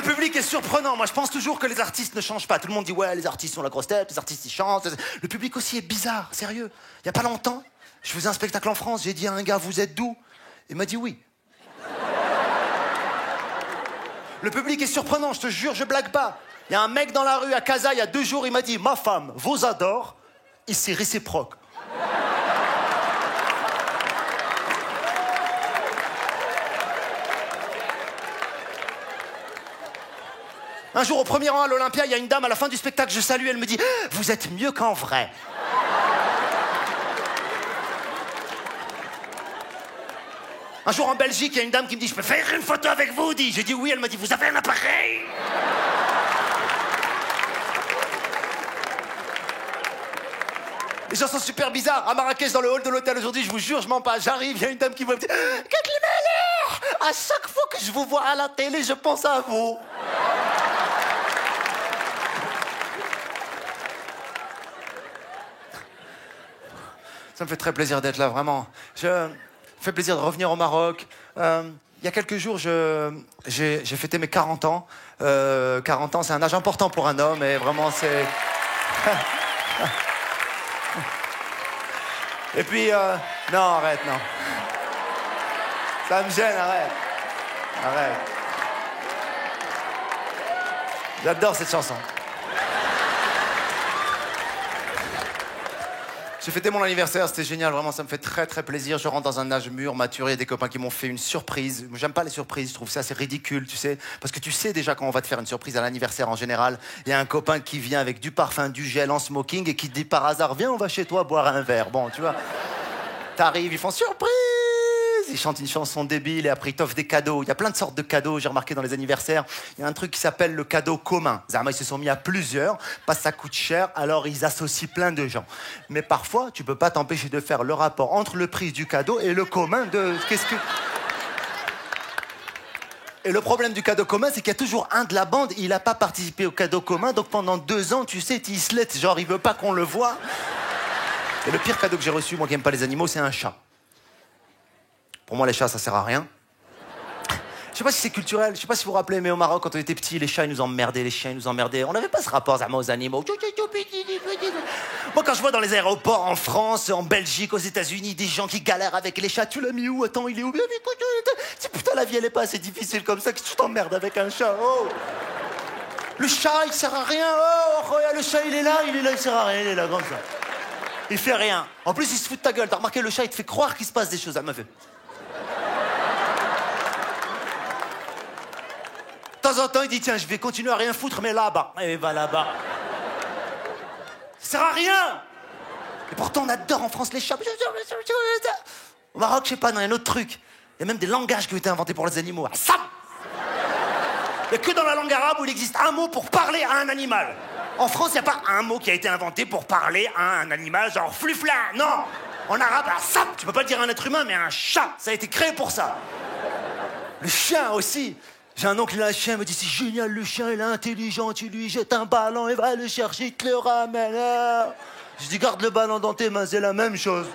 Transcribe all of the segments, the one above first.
public est surprenant. Moi, je pense toujours que les artistes ne changent pas. Tout le monde dit, ouais, les artistes sont la grosse tête, les artistes, ils chantent. Le public aussi est bizarre, sérieux. Il y a pas longtemps, je faisais un spectacle en France, j'ai dit à un gars, vous êtes d'où? Il m'a dit oui. Le public est surprenant, je te jure, je blague pas. Il y a un mec dans la rue à Casa, il y a 2 jours, il m'a dit, ma femme vous adore, et c'est réciproque. Un jour, au premier rang à l'Olympia, il y a une dame, à la fin du spectacle, je salue, elle me dit « Vous êtes mieux qu'en vrai ». Un jour, en Belgique, il y a une dame qui me dit « Je peux faire une photo avec vous ?» J'ai dit « Oui », elle m'a dit « Vous avez un appareil ?» Les gens sont super bizarres. À Marrakech, dans le hall de l'hôtel aujourd'hui, je vous jure, je mens pas. J'arrive, il y a une dame qui me dit « À chaque fois que je vous vois à la télé, je pense à vous. » Ça me fait très plaisir d'être là, vraiment. Ça me fait plaisir de revenir au Maroc. Il y a quelques jours, j'ai fêté mes 40 ans. 40 ans, c'est un âge important pour un homme, et vraiment, c'est... Et puis, non, arrête, non. Ça me gêne, arrête. Arrête. J'adore cette chanson. J'ai fêté mon anniversaire, c'était génial, vraiment, ça me fait très très plaisir. Je rentre dans un âge mûr, mature, il y a des copains qui m'ont fait une surprise. J'aime pas les surprises, je trouve ça assez ridicule, tu sais. Parce que tu sais déjà quand on va te faire une surprise à l'anniversaire en général, il y a un copain qui vient avec du parfum, du gel en smoking et qui te dit par hasard, viens, on va chez toi boire un verre. Bon, tu vois, t'arrives, ils font surprise. Ils chantent une chanson débile et après ils t'offrent des cadeaux. Il y a plein de sortes de cadeaux, j'ai remarqué dans les anniversaires. Il y a un truc qui s'appelle le cadeau commun. Zama, ils se sont mis à plusieurs, parce que ça coûte cher, alors ils associent plein de gens. Mais parfois, tu peux pas t'empêcher de faire le rapport entre le prix du cadeau et le commun de... Qu'est-ce que... Et le problème du cadeau commun, c'est qu'il y a toujours un de la bande, il a pas participé au cadeau commun, donc pendant 2 ans, tu sais, il se laisse, genre il veut pas qu'on le voit. Et le pire cadeau que j'ai reçu, moi qui aime pas les animaux, c'est un chat. Pour moi, les chats, ça sert à rien. Je sais pas si c'est culturel, je sais pas si vous vous rappelez, mais au Maroc, quand on était petits, les chats, ils nous emmerdaient, les chiens, ils nous emmerdaient. On n'avait pas ce rapport aux animaux. Moi, quand je vois dans les aéroports, en France, en Belgique, aux États-Unis, des gens qui galèrent avec les chats, tu l'as mis où? Attends, il est où? Putain, la vie, elle est pas assez difficile comme ça que tu t'emmerdes avec un chat. Oh. Le chat, il sert à rien. Oh, le chat, il est là, il sert à rien, il est là, comme ça. Il fait rien. En plus, il se fout de ta gueule. T'as remarqué, le chat, il te fait croire qu'il se passe des choses. Elle m'a fait. De temps en temps, il dit, tiens, je vais continuer à rien foutre, mais là-bas. Et va là-bas. Ça sert à rien. Et pourtant, on adore en France les chats. Au Maroc, je sais pas, non, il y a un autre truc. Il y a même des langages qui ont été inventés pour les animaux. Assam. Il n'y a que dans la langue arabe où il existe un mot pour parler à un animal. En France, il n'y a pas un mot qui a été inventé pour parler à un animal, genre flufla. Non. En arabe, assam. Tu peux pas le dire à un être humain, mais à un chat. Ça a été créé pour ça. Le chien aussi. J'ai un oncle, il a un chien, il me dit, c'est génial, le chien, il est intelligent, tu lui jettes un ballon, il va le chercher, il te le ramène. Je dis, garde le ballon dans tes mains, c'est la même chose.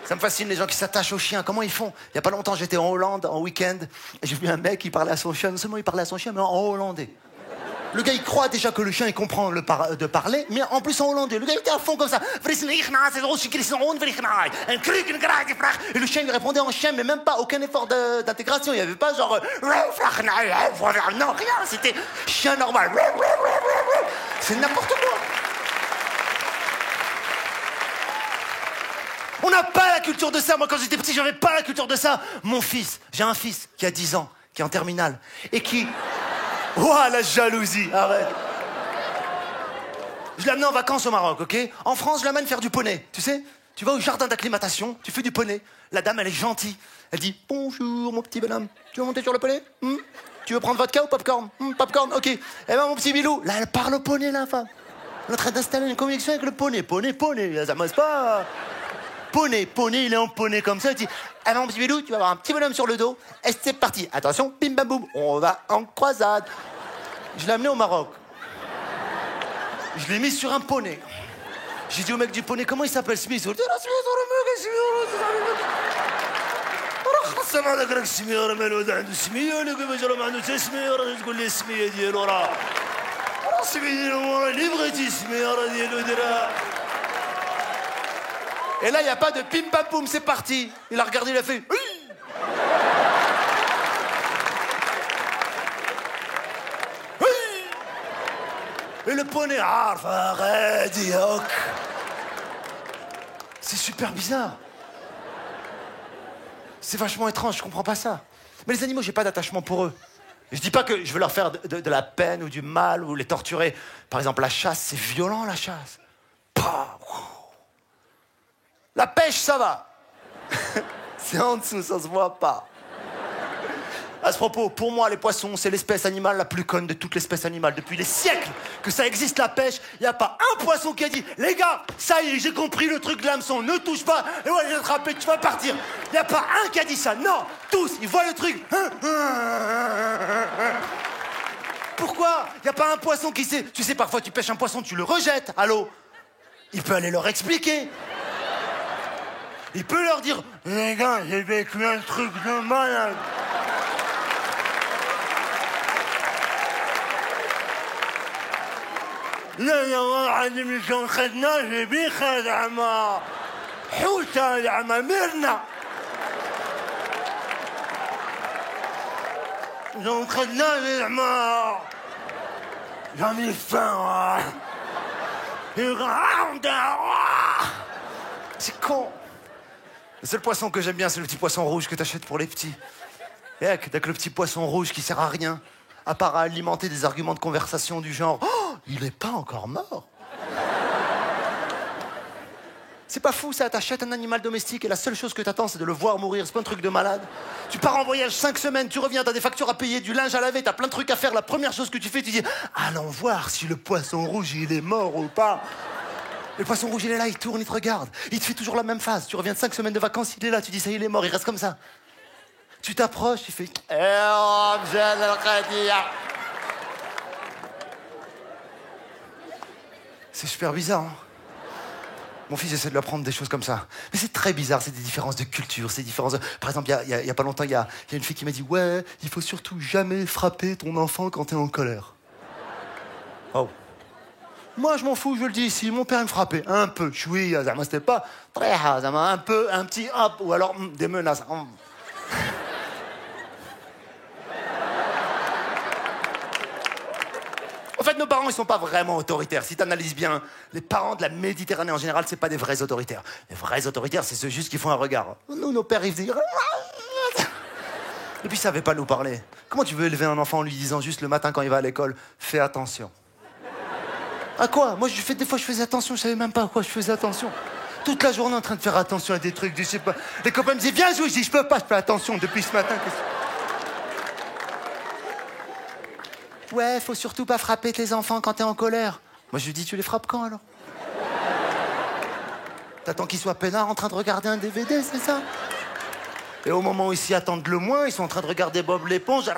Ça me fascine, les gens qui s'attachent aux chiens, comment ils font? Il y a pas longtemps, j'étais en Hollande, en week-end, et j'ai vu un mec, il parlait à son chien, non seulement il parlait à son chien, mais en hollandais. Le gars, il croit déjà que le chien, il comprend de parler, mais en plus en hollandais. Le gars, il était à fond comme ça. Et le chien, il répondait en chien, mais même pas aucun effort d'intégration. Il n'y avait pas genre... Non, rien, c'était chien normal. C'est n'importe quoi. On n'a pas la culture de ça. Moi, quand j'étais petit, j'avais pas la culture de ça. Mon fils, j'ai un fils qui a 10 ans, qui est en terminale, et qui... Ouah, la jalousie, arrête. Je l'ai amené en vacances au Maroc, ok? En France, je l'amène faire du poney, tu sais? Tu vas au jardin d'acclimatation, tu fais du poney. La dame, elle est gentille. Elle dit, bonjour, mon petit bonhomme. Tu veux monter sur le poney? Tu veux prendre vodka ou popcorn? Popcorn, ok. Eh ben, mon petit bilou, là, elle parle au poney, la femme. Elle est en train d'installer une connexion avec le poney. Poney, ça m'ose pas... Poney, il est en poney comme ça, il dit, ah mon petit bilou, tu vas avoir un petit bonhomme sur le dos, et c'est parti, attention, bim bam boum, on va en croisade. Je l'ai amené au Maroc. Je l'ai mis sur un poney. J'ai dit au mec du poney, comment il s'appelle Smith? Il dit, السمع هذاك راك السميه راه مالو هذا عنده سميه ولا كيفاش راه ما عندوش سميه راه تقول لي السميه ديالو راه السميه ديالو راه اللي بغيتي السميه راه ديالو ديرها. Et là, il n'y a pas de pim pam poum, c'est parti. Il a regardé, il a fait. Oui. Oui. Et le poney, arrête, c'est super bizarre. C'est vachement étrange, je comprends pas ça. Mais les animaux, j'ai pas d'attachement pour eux. Je dis pas que je veux leur faire de la peine ou du mal ou les torturer. Par exemple, la chasse, c'est violent, la chasse. La pêche, ça va. C'est en dessous, ça se voit pas. À ce propos, pour moi, les poissons, c'est l'espèce animale la plus conne de toutes les espèces animales. Depuis des siècles que ça existe, la pêche, il n'y a pas un poisson qui a dit « Les gars, ça y est, j'ai compris le truc de l'hameçon, ne touche pas, et ouais, j'ai attrapé, tu vas partir. » Il n'y a pas un qui a dit ça. Non, tous, ils voient le truc. Pourquoi il n'y a pas un poisson qui sait? Tu sais, parfois, tu pêches un poisson, tu le rejettes à l'eau. Il peut aller leur expliquer. Il peut leur dire « Les gars, j'ai vécu un truc de malade. » لا يا واحد من شون خدنا جيبي خد عما حوتة يا عما ميرنا شون خدنا يا عما j'en ai faim. C'est con. Le seul poisson que j'aime bien, c'est le petit poisson rouge que t'achètes pour les petits. Et avec le petit poisson rouge qui sert à rien, à part à alimenter des arguments de conversation du genre oh, il est pas encore mort. C'est pas fou ça, t'achètes un animal domestique et la seule chose que t'attends c'est de le voir mourir, c'est pas un truc de malade. Tu pars en voyage 5 semaines, tu reviens, t'as des factures à payer, du linge à laver, t'as plein de trucs à faire, la première chose que tu fais, tu dis allons voir si le poisson rouge il est mort ou pas. Le poisson rouge il est là, il tourne, il te regarde, il te fait toujours la même phase, tu reviens de 5 semaines de vacances, il est là, tu dis ça il est mort, il reste comme ça. Tu t'approches, il fait c'est super bizarre, hein. Mon fils essaie de lui apprendre des choses comme ça. Mais c'est très bizarre, c'est des différences de culture, c'est des différences de... Par exemple, il y a pas longtemps, il y a une fille qui m'a dit « Ouais, il faut surtout jamais frapper ton enfant quand t'es en colère. » Oh. Moi, je m'en fous, je le dis ici. Mon père, il me frappait un peu. Choui, c'était pas très un peu, un petit hop, ou alors des menaces. En fait, nos parents, ils sont pas vraiment autoritaires. Si t'analyses bien, les parents de la Méditerranée en général, c'est pas des vrais autoritaires. Les vrais autoritaires, c'est ceux juste qui font un regard. Nous, nos pères, ils faisaient... Et puis, ils savaient pas nous parler. Comment tu veux élever un enfant en lui disant juste le matin quand il va à l'école, fais attention? À quoi? Moi, des fois, je faisais attention, je savais même pas à quoi je faisais attention. Toute la journée en train de faire attention à des trucs, je sais pas. Les copains me disaient, viens jouer, je dis, je peux pas, je fais attention depuis ce matin. Ouais, faut surtout pas frapper tes enfants quand t'es en colère. Moi, je lui dis, tu les frappes quand, alors? T'attends qu'ils soient peinards en train de regarder un DVD, c'est ça? Et au moment où ils s'y attendent le moins, ils sont en train de regarder Bob l'éponge.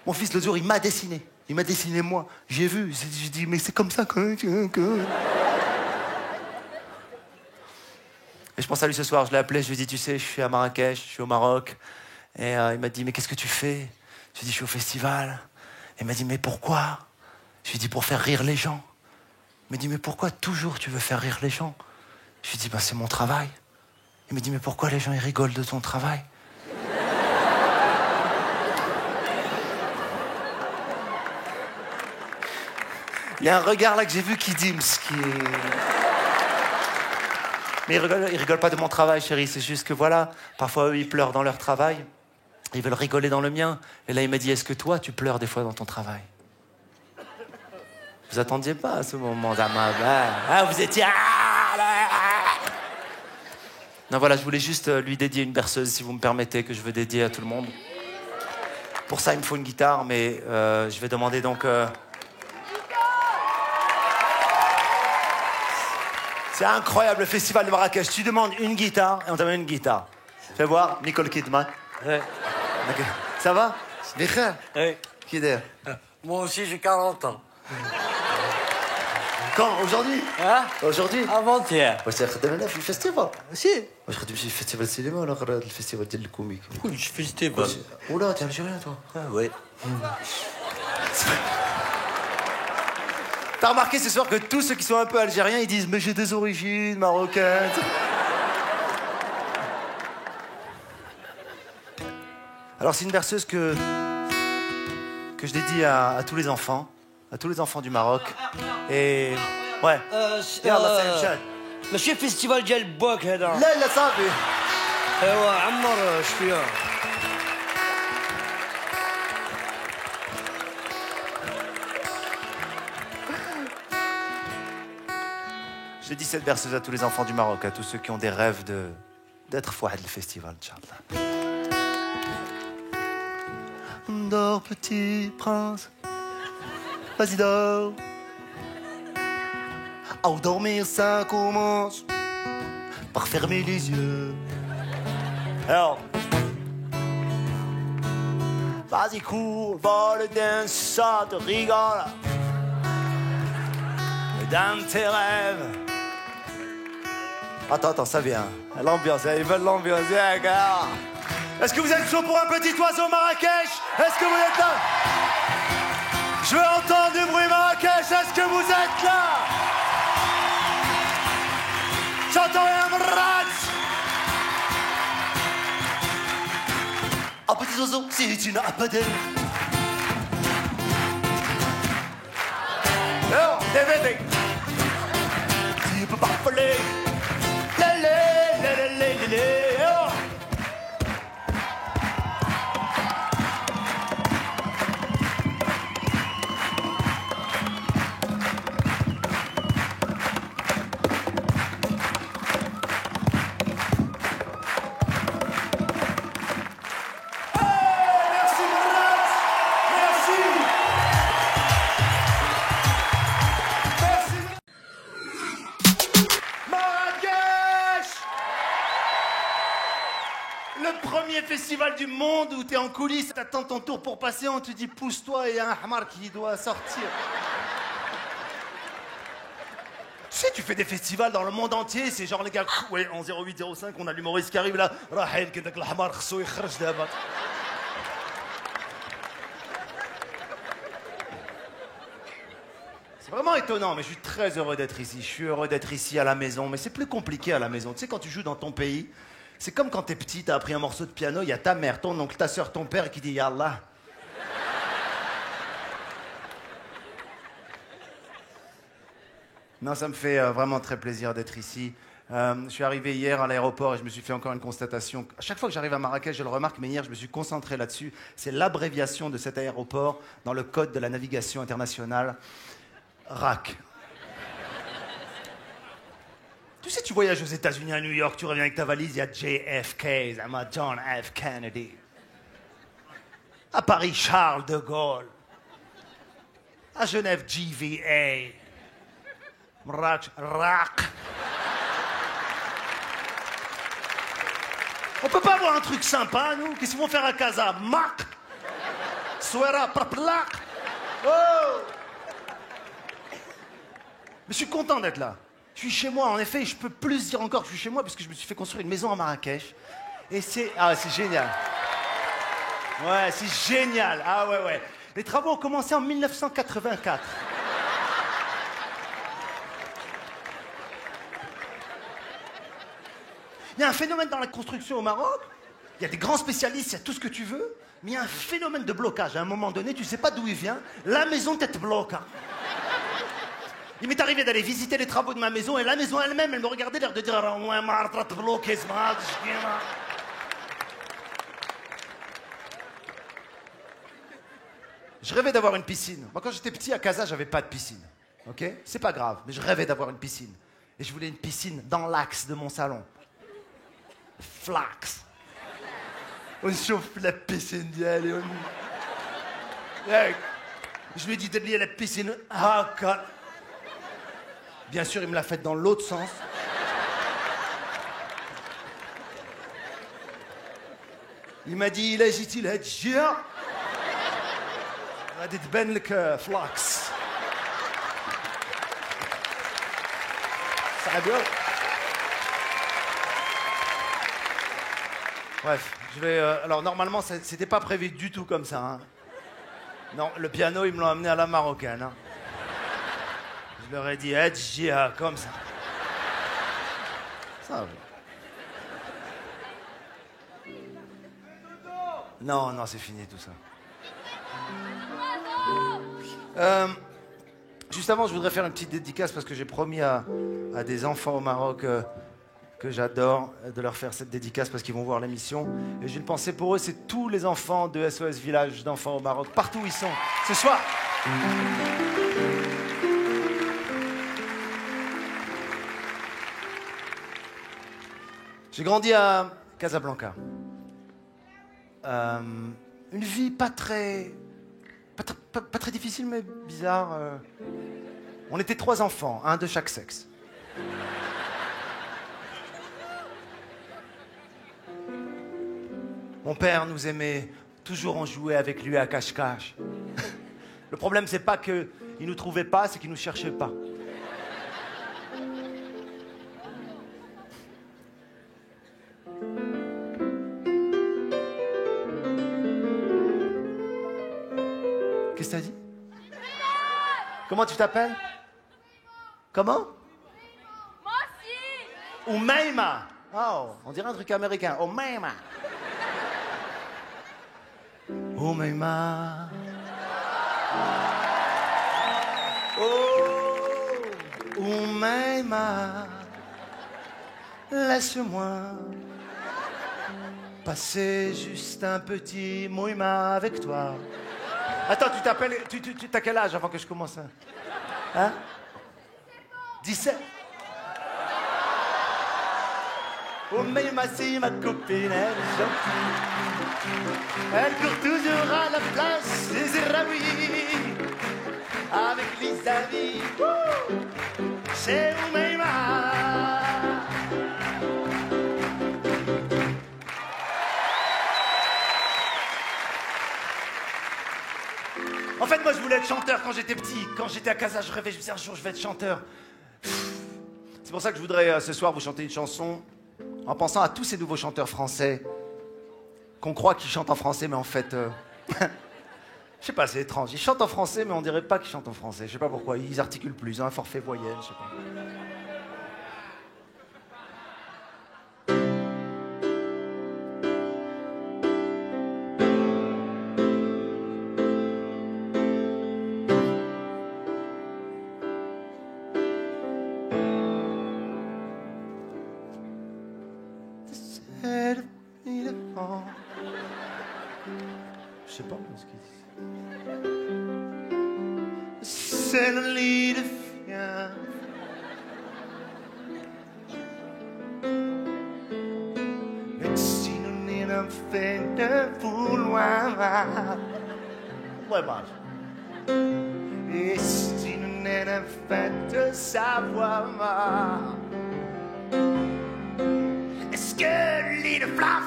Mon fils, l'autre jour, il m'a dessiné. Il m'a dessiné moi. J'ai vu, j'ai dit, mais c'est comme ça quand même. Et je pense à lui ce soir, je l'ai appelé, je lui ai dit, tu sais, je suis à Marrakech, je suis au Maroc. Et il m'a dit, mais qu'est-ce que tu fais? Je lui ai dit, je suis au festival. Et il m'a dit, mais pourquoi? Je lui ai dit, pour faire rire les gens. Il m'a dit, mais pourquoi toujours tu veux faire rire les gens? Je lui ai dit, bah, c'est mon travail. Il m'a dit, mais pourquoi les gens ils rigolent de ton travail? Il y a un regard là que j'ai vu qui dit, mski. Mais ils rigolent pas de mon travail, chérie. C'est juste que voilà, parfois eux, ils pleurent dans leur travail. Ils veulent rigoler dans le mien. Et là, il m'a dit, est-ce que toi, tu pleures des fois dans ton travail? Vous attendiez pas à ce moment, ah, vous étiez... Non, voilà, je voulais juste lui dédier une berceuse, si vous me permettez, que je veux dédier à tout le monde. Pour ça, il me faut une guitare, mais je vais demander donc... C'est incroyable, le festival de Marrakech. Tu demandes une guitare et on t'amène une guitare. Fais voir, Nicole Kidman. Ouais. Okay. Ça va? Oui. Qui est? Moi aussi, j'ai 40 ans. Quand? Aujourd'hui? Hein? Aujourd'hui? Avant-hier. واش خدام هنا في الفيستيفال؟ Si. واش خدام شي فيستيفال السينما ولا غير الفيستيفال ديال الكوميك؟ Cool, je festival. Oula, t'es algérien toi? Ah ouais. T'as remarqué ce soir que tous ceux qui sont un peu algériens, ils disent mais j'ai des origines marocaines. Alors c'est une berceuse que je dédie à tous les enfants du Maroc. Et ouais. يلا سيد شاد. ماشي فيستيفال ديال باك هذا. لا لا صافي. ايوا عمر شويه. Je dédie cette berceuse à tous les enfants du Maroc, à tous ceux qui ont des rêves d'être fouad le festival, Inch'Allah. Dors, petit prince. Vas-y, dors. À dormir, ça commence par fermer les yeux. Alors, vas-y, cours, vole d'un ça te rigole. Dans tes rêves. Attends, ça vient. L'ambiance, ils veulent l'ambiance. Yeah, gars. Est-ce que vous êtes chaud pour un petit oiseau Marrakech? Est-ce que vous êtes là? Je veux entendre du bruit Marrakech. Est-ce que vous êtes là? J'entends un brat. Un petit oiseau, si tu n'as pas d'aile. Oh, DVD. Tu peux pas voler. Oh. Festival du monde où t'es en coulisses, t'attends ton tour pour passer, on te dit pousse-toi et il y a un hamar qui doit sortir. Tu sais, tu fais des festivals dans le monde entier, c'est genre les gars, ouais, en 0805, on a l'humoriste qui arrive là, Rahel, qui est le hamar, c'est vraiment étonnant, mais je suis très heureux d'être ici. Je suis heureux d'être ici à la maison, mais c'est plus compliqué à la maison. Tu sais, quand tu joues dans ton pays, c'est comme quand t'es petit, t'as appris un morceau de piano, il y a ta mère, ton oncle, ta soeur, ton père qui dit Yallah. Non, ça me fait vraiment très plaisir d'être ici. Je suis arrivé hier à l'aéroport et je me suis fait encore une constatation. À chaque fois que j'arrive à Marrakech, je le remarque, mais hier, je me suis concentré là-dessus. C'est l'abréviation de cet aéroport dans le code de la navigation internationale. RAC. Tu sais, tu voyages aux États-Unis, à New York, tu reviens avec ta valise, il y a JFK, Zama John F. Kennedy. À Paris, Charles de Gaulle. À Genève, GVA. RAC. On peut pas avoir un truc sympa, nous? Qu'est-ce qu'ils vont faire à Casa? Mac. Souera, Praplak. Oh. Mais je suis content d'être là. Je suis chez moi, en effet, je peux plus dire encore que je suis chez moi parce que je me suis fait construire une maison à Marrakech. Et c'est... Ah, c'est génial. Ouais, c'est génial. Ah ouais. Les travaux ont commencé en 1984. Il y a un phénomène dans la construction au Maroc. Il y a des grands spécialistes, il y a tout ce que tu veux. Mais il y a un phénomène de blocage. À un moment donné, tu sais pas d'où il vient. La maison t'être bloquée. Il m'est arrivé d'aller visiter les travaux de ma maison et la maison elle-même, elle me regardait l'air de dire je rêvais d'avoir une piscine. Moi, quand j'étais petit à Casa, j'avais pas de piscine. Ok? C'est pas grave, mais je rêvais d'avoir une piscine. Et je voulais une piscine dans l'axe de mon salon. Flax. On chauffe la piscine d'elle. Je lui ai dit de lier la piscine. Bien sûr, il me l'a fait dans l'autre sens. Il m'a dit, il a dit, غادي تبان لك فلاكس. Ça bien. Bref, je vais. Alors normalement, c'était pas prévu du tout comme ça. Hein. Non, le piano, ils me l'ont amené à la marocaine. Hein. Je leur ai dit, Jia, comme ça. Ça. Non, non, c'est fini tout ça. Juste avant, je voudrais faire une petite dédicace parce que j'ai promis à des enfants au Maroc que j'adore de leur faire cette dédicace parce qu'ils vont voir l'émission. Et j'ai une pensée pour eux, c'est tous les enfants de SOS Village d'enfants au Maroc, partout où ils sont, ce soir. J'ai grandi à Casablanca. Une vie pas très difficile, mais bizarre. On était 3 enfants, un de chaque sexe. Mon père nous aimait, toujours on jouait avec lui à cache-cache. Le problème, c'est pas qu'il nous trouvait pas, c'est qu'il nous cherchait pas. Qu'est-ce que t'as dit? Comment tu t'appelles? Comment? Moi aussi. Oumaima. Oh, on dirait un truc américain. Oumaima. Oumaima. Oh, Oumaima. Laisse-moi passer juste un petit mouima avec toi. Attends, tu t'appelles... T'as quel âge avant que je commence? Hein? 17. Oh, mais c'est ma copine, elle est gentille. Elle court toujours à la place des Eraouis. Avec les amis, c'est Oumaima. En fait, moi, je voulais être chanteur quand j'étais petit. Quand j'étais à Casa, je rêvais, je me disais un jour, je vais être chanteur. C'est pour ça que je voudrais ce soir vous chanter une chanson en pensant à tous ces nouveaux chanteurs français qu'on croit qu'ils chantent en français, mais en fait, je sais pas, c'est étrange. Ils chantent en français, mais on dirait pas qu'ils chantent en français. Je sais pas pourquoi. Ils articulent plus. Ils ont un forfait voyelle, je sais pas. Je sais pas ce qu'il dit. C'est le lit de fièvre. Et si nous n'avons fait de vouloir. Ouais, bah. Et si nous n'avons fait de savoir. Est-ce que le lit de flaf?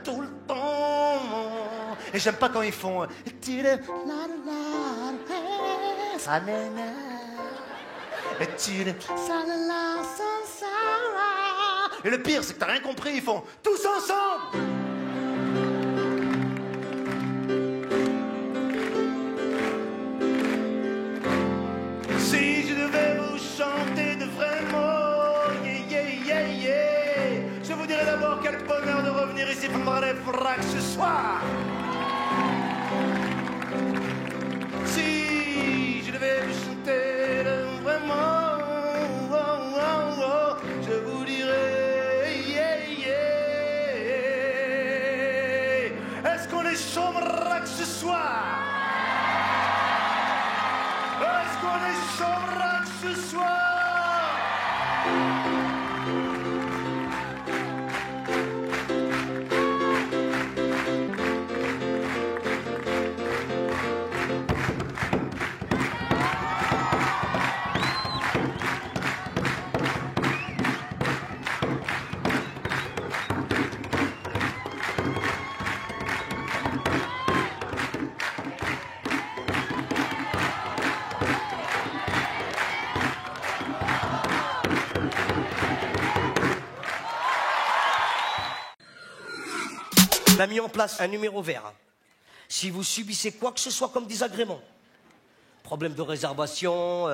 Tout le temps. Et j'aime pas quand ils font ça m'énerve. Et le pire, c'est que t'as rien compris, ils font tous ensemble. Si je devais vous chanter de vrais mots, je vous dirais d'abord quel bonheur de revenir ici pour me référer que ce soir. Si je devais vous chanter de vrais mots, je vous dirais est-ce qu'on est chômera que ce soir? Est-ce qu'on est chômera que ce soir? a mis en place un numéro vert. Si vous subissez quoi que ce soit comme désagrément, problème de réservation,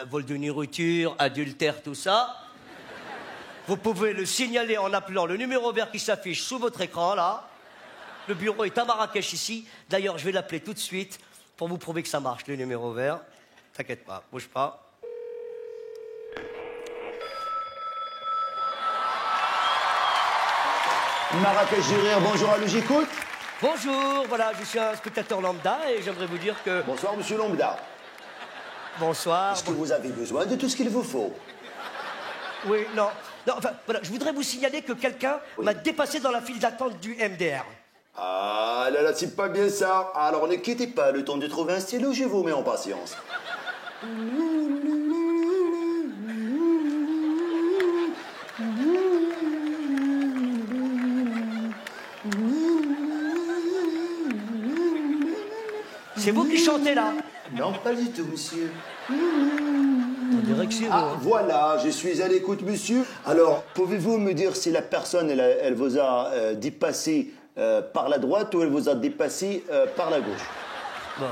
vol de nourriture, adultère, tout ça, vous pouvez le signaler en appelant le numéro vert qui s'affiche sous votre écran, là. Le bureau est à Marrakech, ici. D'ailleurs, je vais l'appeler tout de suite pour vous prouver que ça marche, le numéro vert. T'inquiète pas, bouge pas. Marrakech du Rire, bonjour à lui, j'écoute. Bonjour, voilà, je suis un spectateur lambda et j'aimerais vous dire que... Bonsoir, monsieur Lambda. Bonsoir. Est-ce que vous avez besoin de tout ce qu'il vous faut? Oui, non. Non, enfin, voilà, je voudrais vous signaler que quelqu'un m'a dépassé dans la file d'attente du MDR. Ah là là, c'est pas bien ça. Alors ne quittez pas, le temps de trouver un stylo, je vous mets en patience. C'est vous qui chantez là? Non, pas du tout, monsieur. On dirait que c'est vous. Ah, hein. voilà, je suis à l'écoute, monsieur. Alors, pouvez-vous me dire si la personne, elle vous a dépassé par la droite ou elle vous a dépassé par la gauche? Bon,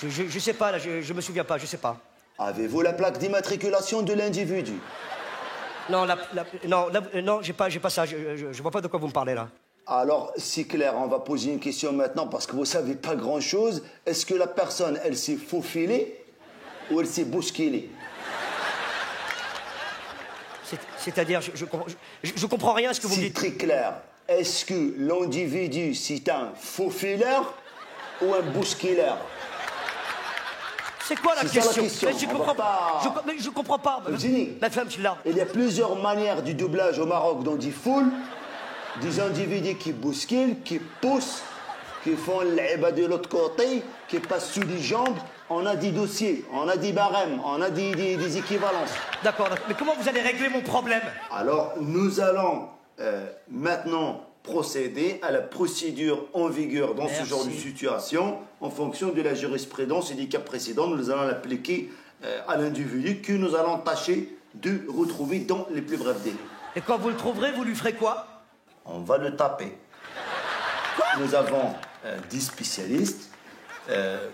je sais pas, là, je me souviens pas, je sais pas. Avez-vous la plaque d'immatriculation de l'individu? Non, non, j'ai pas ça, je vois pas de quoi vous me parlez là. Alors, c'est clair, on va poser une question maintenant parce que vous savez pas grand-chose. Est-ce que la personne, elle s'est faufilée ou elle s'est bousculée? C'est-à-dire, je comprends rien à ce que vous me C'est dites. très clair. Est-ce que l'individu, c'est un faufileur ou un bousculeur? C'est quoi la C'est ça, la question? question. Mais je On va comprends pas- mais je comprends pas. Eugénie. La femme, je suis là. Il y a plusieurs manières du doublage au Maroc dans des foules. Des individus qui bousculent, qui poussent, qui font l'aiba de l'autre côté, qui passent sous les jambes. On a des dossiers, on a des barèmes, on a des équivalences. D'accord, mais comment vous allez régler mon problème? Alors, nous allons maintenant procéder à la procédure en vigueur dans ce genre de situation. En fonction de la jurisprudence et des cas précédents, nous allons l'appliquer à l'individu que nous allons tâcher de retrouver dans les plus brefs délais. Et quand vous le trouverez, vous lui ferez quoi? On va le taper. Nous avons 10 spécialistes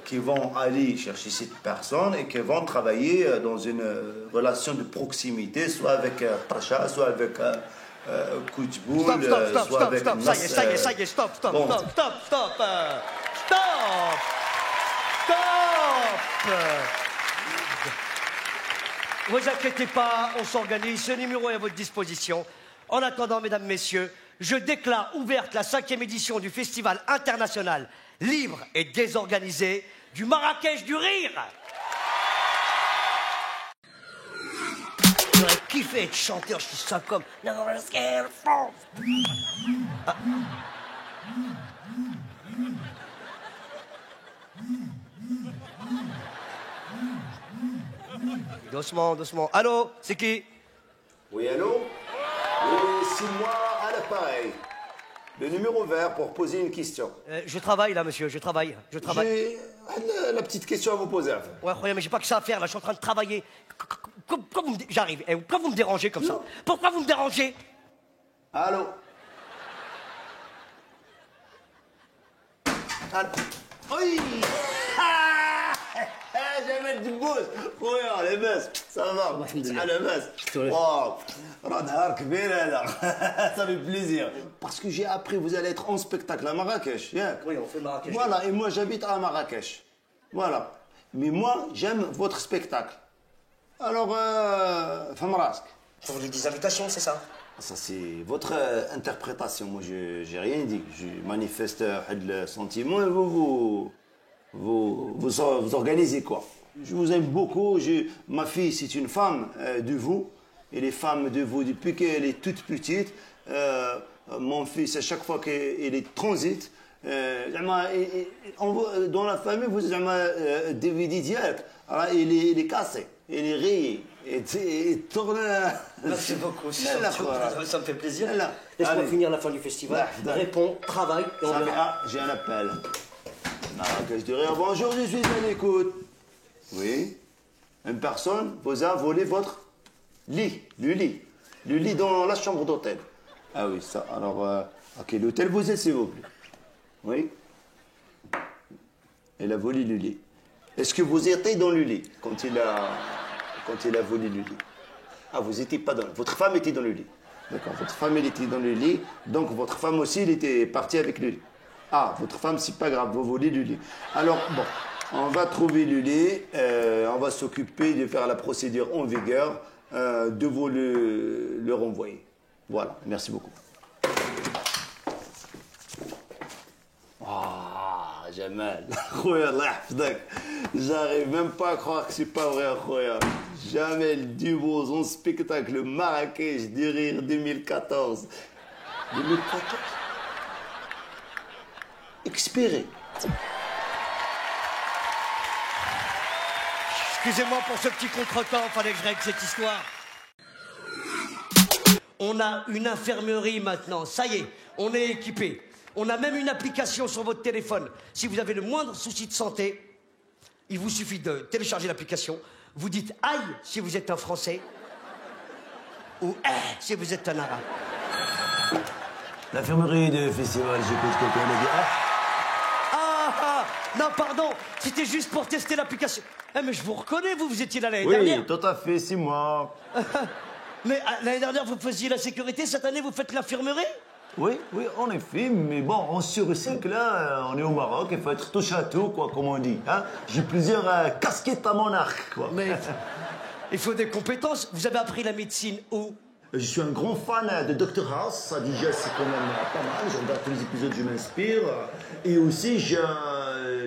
qui vont aller chercher cette personne et qui vont travailler dans une relation de proximité, soit avec Tacha, soit avec coup de boule, soit avec Stop, ça y est, stop, Bon. Vous inquiétez pas, on s'organise, ce numéro est à votre disposition. En attendant, mesdames, messieurs, je déclare ouverte la 5e édition du Festival international libre et désorganisé du Marrakech du Rire. J'aurais kiffé être chanteur, je suis ça comme... Ah. Doucement, doucement. Allô, c'est qui? Oui, allô? Oui, c'est moi à l'appareil. Le numéro vert pour poser une question. Je travaille là, monsieur, je travaille. J'ai la petite question à vous poser. Enfin. Ouais, incroyable, mais j'ai pas que ça à faire là, je suis en train de travailler. J'arrive. Eh, pourquoi vous me dérangez comme ça? Pourquoi vous me dérangez? Allô? Allô? Oui! J'aime du buzz! Oui, les buzz! Ça va? Le buzz! Wow! Radar كبير هذا! Ça fait plaisir! Parce que j'ai appris, vous allez être en spectacle à Marrakech. Oui, on fait Marrakech. Voilà, et moi j'habite à Marrakech. Voilà. Mais moi, j'aime votre spectacle. Alors, Famrask. Vous voulez des invitations, c'est ça? Ça, c'est votre interprétation. Moi, je n'ai rien dit. Je manifeste le sentiment et vous organisez quoi. Je vous aime beaucoup. Ma fille, c'est une femme de vous. Elle est femme de vous depuis qu'elle est toute petite. Mon fils, à chaque fois qu'il est transit, dans la famille, vous avez des vidéos. Il est cassé, il est rayé. Et tourne. Merci beaucoup, ça me fait plaisir. Là. Laisse-moi Allez. finir la fin du festival. Là. Réponds, travaille et on verra. J'ai un appel. Marrakech du Rire. Bonjour, je suis à l'écoute. Oui. Une personne vous a volé votre lit. Le lit dans la chambre d'hôtel. Ah oui, ça. Alors, à quel hôtel vous êtes, s'il vous plaît? Oui. Elle a volé le lit. Est-ce que vous étiez dans le lit quand il a volé le lit? Ah, vous n'étiez pas dans le lit. Votre femme était dans le lit. D'accord, votre femme, elle était dans le lit. Donc, votre femme aussi, elle était partie avec le lit. Ah, votre femme, c'est pas grave, vous volez le lit. Alors, bon, on va trouver le lit. On va s'occuper de faire la procédure en vigueur, de vous le renvoyer. Voilà, merci beaucoup. Ah, Jamal, خويا الله يحفظك. J'arrive même pas à croire que c'est pas vrai, خويا. Jamel Debbouze en spectacle Marrakech du Rire 2014. 2014? Expiré. Excusez-moi pour ce petit contretemps, fallait que je règle cette histoire. On a une infirmerie maintenant, ça y est, on est équipé. On a même une application sur votre téléphone. Si vous avez le moindre souci de santé, il vous suffit de télécharger l'application. Vous dites aïe si vous êtes un Français ou si vous êtes un Arabe. L'infirmerie de festival, j'écoute quelqu'un me dire Non, pardon, c'était juste pour tester l'application. Mais je vous reconnais, vous étiez là l'année dernière. Oui, tout à fait, c'est moi. Mais l'année dernière, vous faisiez la sécurité, cette année, vous faites l'infirmerie? Oui, en effet, mais bon, on se recycle, là, on est au Maroc, il faut être touche à tout, quoi, comme on dit. Hein. J'ai plusieurs casquettes à mon arc, quoi. Mais il faut des compétences. Vous avez appris la médecine où? Je suis un grand fan de Dr House, ça déjà c'est quand même pas mal, je regarde tous les épisodes, je m'inspire. Et aussi j'ai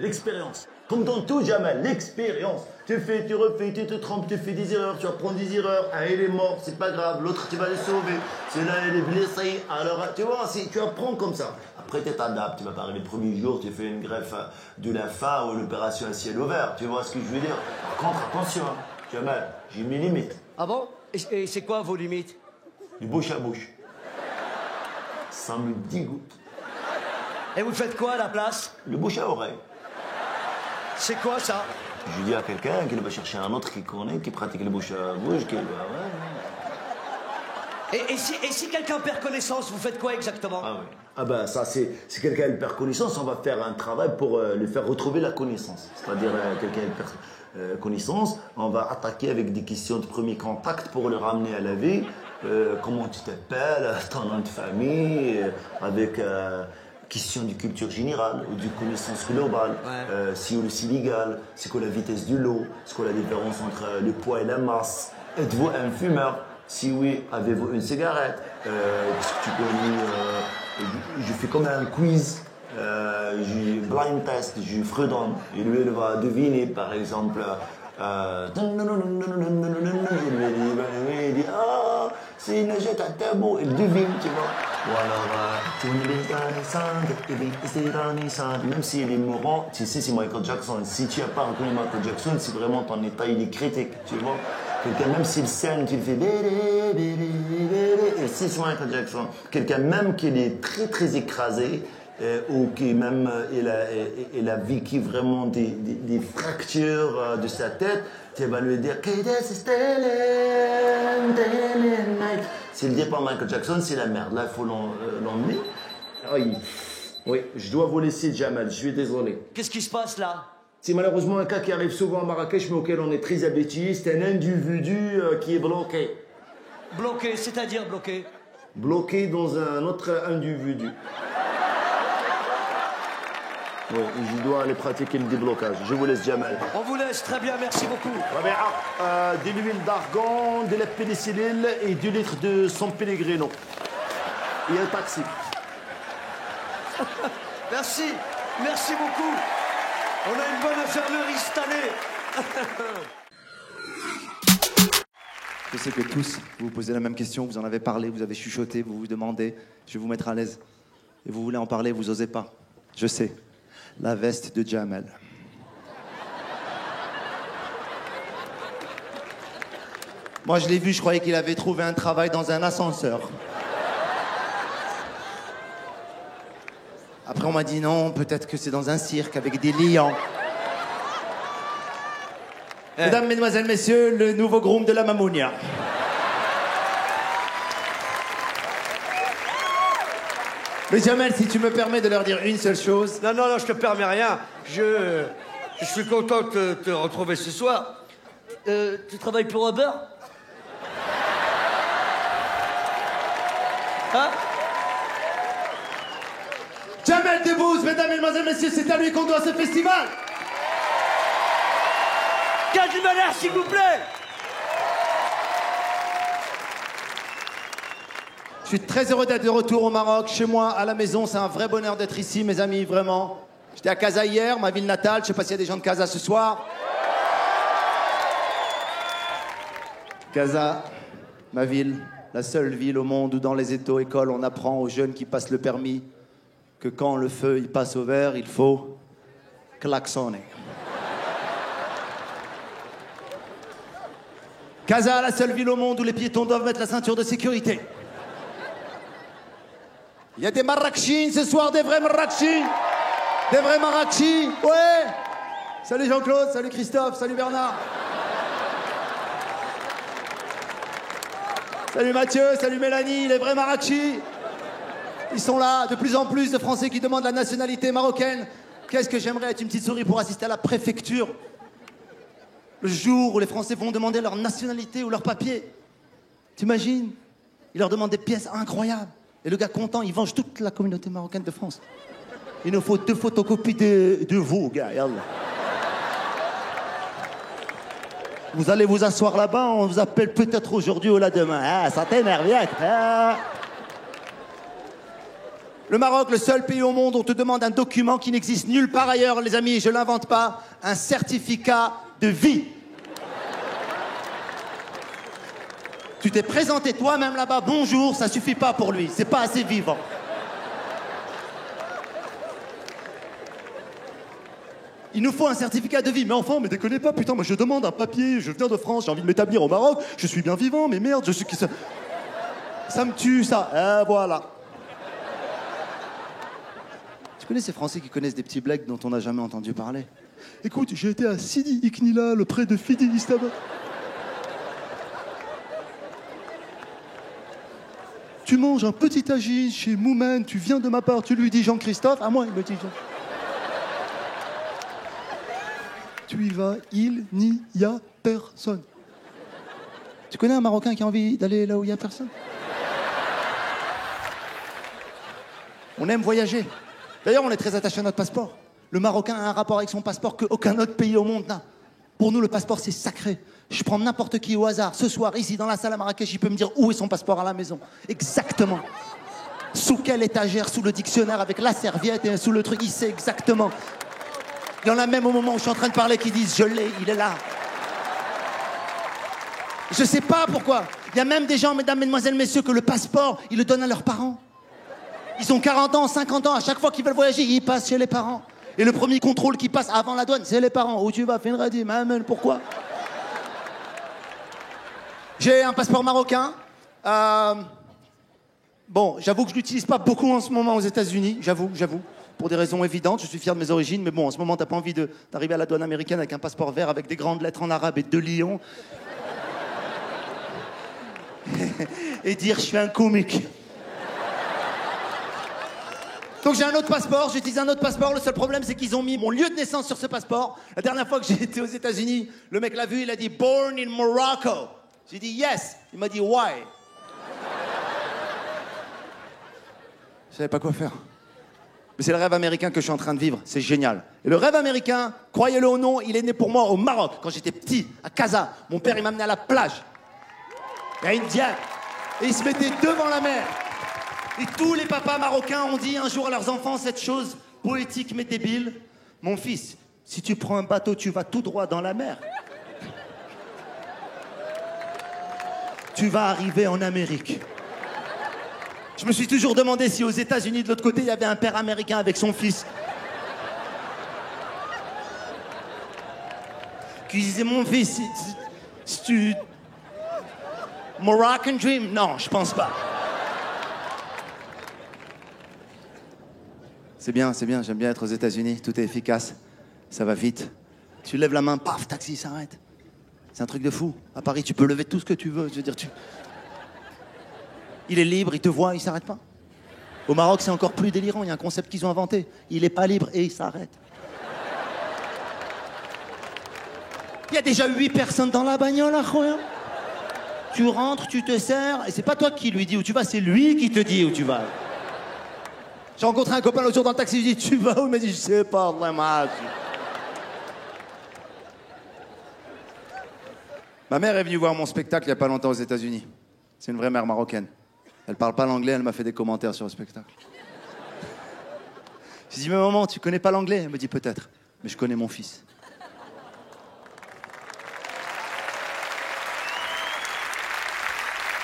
l'expérience. Comme dans tout, Jamal, l'expérience. Tu fais, tu refais, tu te trompes, tu fais des erreurs, tu apprends des erreurs. Ah, il est mort, c'est pas grave, l'autre tu vas le sauver. Celui-là il est blessé, alors tu vois, tu apprends comme ça. Après tu t'adaptes, tu vas pas arriver le premier jour, tu fais une greffe de l'infâme ou une opération à ciel ouvert, tu vois ce que je veux dire. Par contre, attention, hein, Jamal, j'ai mes limites. Ah bon? Et c'est quoi vos limites? Du bouche à bouche. Ça me dégoûte. Et vous faites quoi à la place? Le bouche à oreille. C'est quoi ça? Je dis à quelqu'un qu'il va chercher un autre qui connaît, qui pratique le bouche à bouche, qui... Et si quelqu'un perd connaissance, vous faites quoi exactement? Ah oui. Ah ben ça, si quelqu'un perd connaissance, on va faire un travail pour lui faire retrouver la connaissance. C'est-à-dire, quelqu'un perd connaissance, on va attaquer avec des questions de premier contact pour le ramener à la vie. Comment tu t'appelles, ton nom de famille, avec question de culture générale ou de connaissance globale. Ouais. Si l'eau c'est légal, c'est quoi la vitesse de l'eau, c'est quoi la différence entre le poids et la masse. Êtes-vous un fumeur? Si oui, avez-vous une cigarette? Est-ce que tu connais, je fais comme un quiz, je blind test, je fredonne, et lui il va deviner par exemple. Il dit ah c'est une jette à tabou, il devine, tu vois. Ou alors même s'il est mourant, tu sais c'est Michael Jackson. Si tu n'as pas reconnu Michael Jackson, c'est vraiment ton état il est critique, tu vois. Quelqu'un même s'il saigne, tu le fais et si c'est Michael Jackson. Quelqu'un même qui est très très écrasé. Ou qui même il a vécu vraiment des fractures de sa tête, tu vas lui dire s'il dit pas Michael Jackson, c'est la merde. Là, il faut l'emmener. Oui, je dois vous laisser, Jamal, je suis désolé. Qu'est-ce qui se passe là? C'est malheureusement un cas qui arrive souvent à Marrakech, mais auquel on est très habitué. C'est un individu qui est bloqué. Bloqué, c'est-à-dire bloqué? Bloqué dans un autre individu. Oui, je dois aller pratiquer le déblocage. Je vous laisse, Jamal. On vous laisse, très bien, merci beaucoup. De l'huile d'argan, de la pénicilline et 2 litres de San Pellegrino. Et un taxi. Merci beaucoup. On a une bonne infirmerie cette année. Je sais que tous, vous vous posez la même question, vous en avez parlé, vous avez chuchoté, vous vous demandez, je vais vous mettre à l'aise. Et vous voulez en parler, vous osez pas. Je sais. La veste de Jamal. Moi, je l'ai vu, je croyais qu'il avait trouvé un travail dans un ascenseur. Après, on m'a dit non, peut-être que c'est dans un cirque avec des lions. Mesdames, mesdemoiselles, messieurs, le nouveau groom de la Mamounia. Mais Jamel, si tu me permets de leur dire une seule chose... Non, non, non, je te permets rien. Je suis content de te retrouver ce soir. Tu travailles pour Uber? Hein? Jamel Debbouze, mesdames, mesdemoiselles, messieurs, c'est à lui qu'on doit ce festival. Quel du malheur, s'il vous plaît. Je suis très heureux d'être de retour au Maroc, chez moi, à la maison. C'est un vrai bonheur d'être ici, mes amis, vraiment. J'étais à Casa hier, ma ville natale. Je sais pas s'il y a des gens de Casa ce soir. Casa, ma ville, la seule ville au monde où dans les écoles, on apprend aux jeunes qui passent le permis que quand le feu il passe au vert, il faut klaxonner. Casa, la seule ville au monde où les piétons doivent mettre la ceinture de sécurité. Il y a des marrakchines ce soir, des vrais marrakchines. Des vrais marrakchis, ouais. Salut Jean-Claude, salut Christophe, salut Bernard. Salut Mathieu, salut Mélanie, les vrais marrakchis. Ils sont là, de plus en plus de Français qui demandent la nationalité marocaine. Qu'est-ce que j'aimerais être une petite souris pour assister à la préfecture. Le jour où les Français vont demander leur nationalité ou leur papier. T'imagines? Ils leur demandent des pièces incroyables. Et le gars content, il venge toute la communauté marocaine de France. Il nous faut 2 photocopies de vous, gars. Yallah. Vous allez vous asseoir là-bas, on vous appelle peut-être aujourd'hui ou là demain. Ah, ça t'énerve, ah. Le Maroc, le seul pays au monde où on te demande un document qui n'existe nulle part ailleurs, les amis, je l'invente pas, un certificat de vie. Tu t'es présenté toi-même là-bas, bonjour, ça suffit pas pour lui, c'est pas assez vivant. Il nous faut un certificat de vie. Mais enfin, mais déconnez pas, putain, moi je demande un papier, je viens de France, j'ai envie de m'établir au Maroc, je suis bien vivant, mais merde, je suis... Ça me tue, ça. Voilà. Tu connais ces Français qui connaissent des petits blagues dont on n'a jamais entendu parler? Écoute, j'ai été à Sidi Iknila, le près de Fidi Istanbul. Tu manges un petit tagine chez Moumen, tu viens de ma part, tu lui dis Jean-Christophe, à moi il me dit Jean. Tu y vas, il n'y a personne. Tu connais un Marocain qui a envie d'aller là où il n'y a personne? On aime voyager. D'ailleurs, on est très attaché à notre passeport. Le Marocain a un rapport avec son passeport qu'aucun autre pays au monde n'a. Pour nous, le passeport, c'est sacré. Je prends n'importe qui au hasard. Ce soir, ici, dans la salle à Marrakech, il peut me dire où est son passeport à la maison. Exactement. Sous quelle étagère, sous le dictionnaire, avec la serviette et sous le truc, il sait exactement. Il y en a même au moment où je suis en train de parler qui disent « je l'ai, il est là ». Je sais pas pourquoi. Il y a même des gens, mesdames, mesdemoiselles, messieurs, que le passeport, ils le donnent à leurs parents. Ils ont 40 ans, 50 ans, à chaque fois qu'ils veulent voyager, ils passent chez les parents. Et le premier contrôle qui passe avant la douane, c'est les parents. Où tu vas, Finradi, maman, pourquoi? J'ai un passeport marocain. Bon, j'avoue que je l'utilise pas beaucoup en ce moment aux États-Unis, j'avoue. Pour des raisons évidentes, je suis fier de mes origines, mais bon, en ce moment, t'as pas envie d'arriver à la douane américaine avec un passeport vert avec des grandes lettres en arabe et 2 lions. Et dire, je suis un comique. Donc j'ai un autre passeport, j'utilise un autre passeport. Le seul problème, c'est qu'ils ont mis mon lieu de naissance sur ce passeport. La dernière fois que j'ai été aux États-Unis, le mec l'a vu, il a dit « Born in Morocco ». J'ai dit « Yes ». Il m'a dit « Why ». Je savais pas quoi faire. Mais c'est le rêve américain que je suis en train de vivre. C'est génial. Et le rêve américain, croyez-le ou non, il est né pour moi au Maroc. Quand j'étais petit, à Casa, mon père, il m'a amené à la plage. Il y a une diable. Et il se mettait devant la mer. Et tous les papas marocains ont dit un jour à leurs enfants cette chose poétique mais débile. Mon fils, si tu prends un bateau, tu vas tout droit dans la mer. Tu vas arriver en Amérique. Je me suis toujours demandé si aux États-Unis, de l'autre côté, il y avait un père américain avec son fils. Qui disait, mon fils, si tu... Moroccan Dream? Non, je pense pas. C'est bien, j'aime bien être aux États-Unis, tout est efficace, ça va vite. Tu lèves la main, paf, taxi s'arrête. C'est un truc de fou. À Paris, tu peux lever tout ce que tu veux, je veux dire, il est libre, il te voit, il s'arrête pas. Au Maroc, c'est encore plus délirant. Il y a un concept qu'ils ont inventé. Il est pas libre et il s'arrête. Il y a déjà 8 personnes dans la bagnole, Akhoya. Tu rentres, tu te sers, et c'est pas toi qui lui dis où tu vas, c'est lui qui te dit où tu vas. J'ai rencontré un copain l'autre jour dans le taxi, je lui dis tu vas où? Il m'a dit je sais pas vraiment. Ma mère est venue voir mon spectacle il y a pas longtemps aux États-Unis. C'est une vraie mère marocaine. Elle parle pas l'anglais, elle m'a fait des commentaires sur le spectacle. J'ai dit mais maman, tu connais pas l'anglais? Elle me dit peut-être, mais je connais mon fils.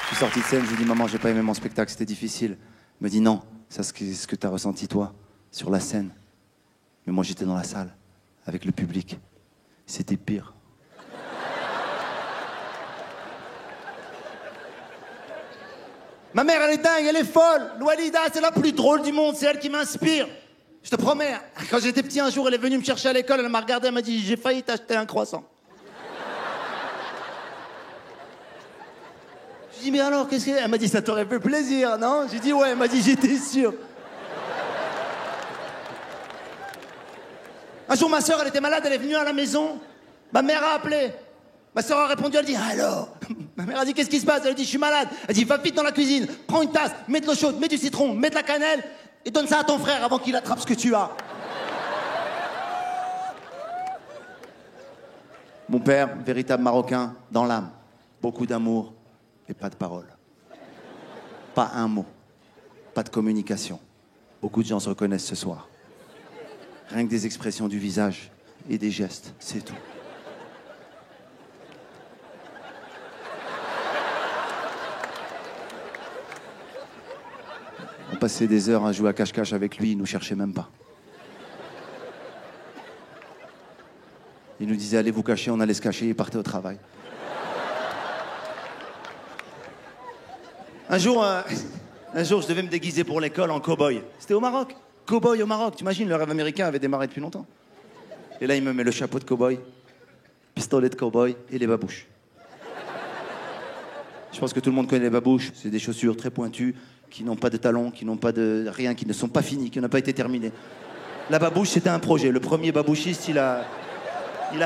Je suis sorti de scène, je lui ai dit maman, j'ai pas aimé mon spectacle, c'était difficile. Elle me dit non, c'est ce que t'as ressenti toi, sur la scène. Mais moi j'étais dans la salle, avec le public. C'était pire. Ma mère, elle est dingue, elle est folle. Loualida, c'est la plus drôle du monde, c'est elle qui m'inspire. Je te promets, quand j'étais petit un jour, elle est venue me chercher à l'école, elle m'a regardé, elle m'a dit j'ai failli t'acheter un croissant. Je dis mais alors, qu'est-ce qu'elle... Elle m'a dit ça t'aurait fait plaisir, non? J'ai dit ouais, elle m'a dit j'étais sûr. Un jour, ma soeur, elle était malade, elle est venue à la maison. Ma mère a appelé. Ma soeur a répondu, elle dit allô. Ma mère a dit qu'est-ce qui se passe? Elle a dit je suis malade. Elle dit va vite dans la cuisine, prends une tasse, mets de l'eau chaude, mets du citron, mets de la cannelle et donne ça à ton frère avant qu'il attrape ce que tu as. Mon père, véritable Marocain, dans l'âme, beaucoup d'amour et pas de parole. Pas un mot, pas de communication. Beaucoup de gens se reconnaissent ce soir. Rien que des expressions du visage et des gestes, c'est tout. On passait des heures à jouer à cache-cache avec lui, il nous cherchait même pas. Il nous disait allez vous cacher, on allait se cacher, il partait au travail. Un jour, je devais me déguiser pour l'école en cow-boy. C'était au Maroc. Cow-boy au Maroc. T'imagines, le rêve américain avait démarré depuis longtemps. Et là, il me met le chapeau de cow-boy, pistolet de cow-boy et les babouches. Je pense que tout le monde connaît les babouches. C'est des chaussures très pointues, qui n'ont pas de talons, qui n'ont pas de rien, qui ne sont pas finies, qui n'ont pas été terminées. La babouche, c'était un projet. Le premier babouchiste, il a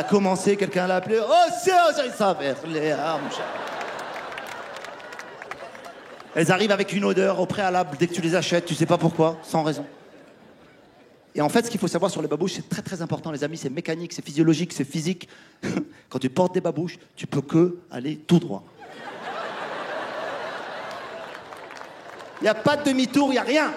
commencé, quelqu'un l'a appelé. Oh, c'est ça faire les armes. Elles arrivent avec une odeur au préalable dès que tu les achètes, tu sais pas pourquoi, sans raison. Et en fait, ce qu'il faut savoir sur les babouches, c'est très très important, les amis, c'est mécanique, c'est physiologique, c'est physique. Quand tu portes des babouches, tu peux que aller tout droit. Il n'y a pas de demi-tour, il n'y a rien.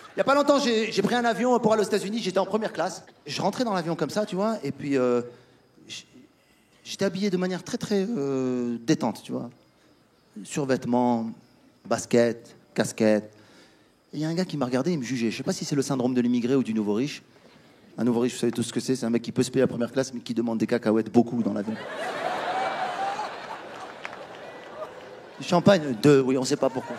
Il n'y a pas longtemps, j'ai pris un avion pour aller aux États-Unis, j'étais en première classe. Je rentrais dans l'avion comme ça, tu vois, et puis j'étais habillé de manière très très détente, tu vois. Survêtements, basket, casquette. Et il y a un gars qui m'a regardé, il me jugeait. Je sais pas si c'est le syndrome de l'immigré ou du nouveau riche. Un nouveau riche, vous savez tout ce que c'est un mec qui peut se payer la première classe, mais qui demande des cacahuètes beaucoup dans l'avion. Du champagne, 2, oui, on sait pas pourquoi.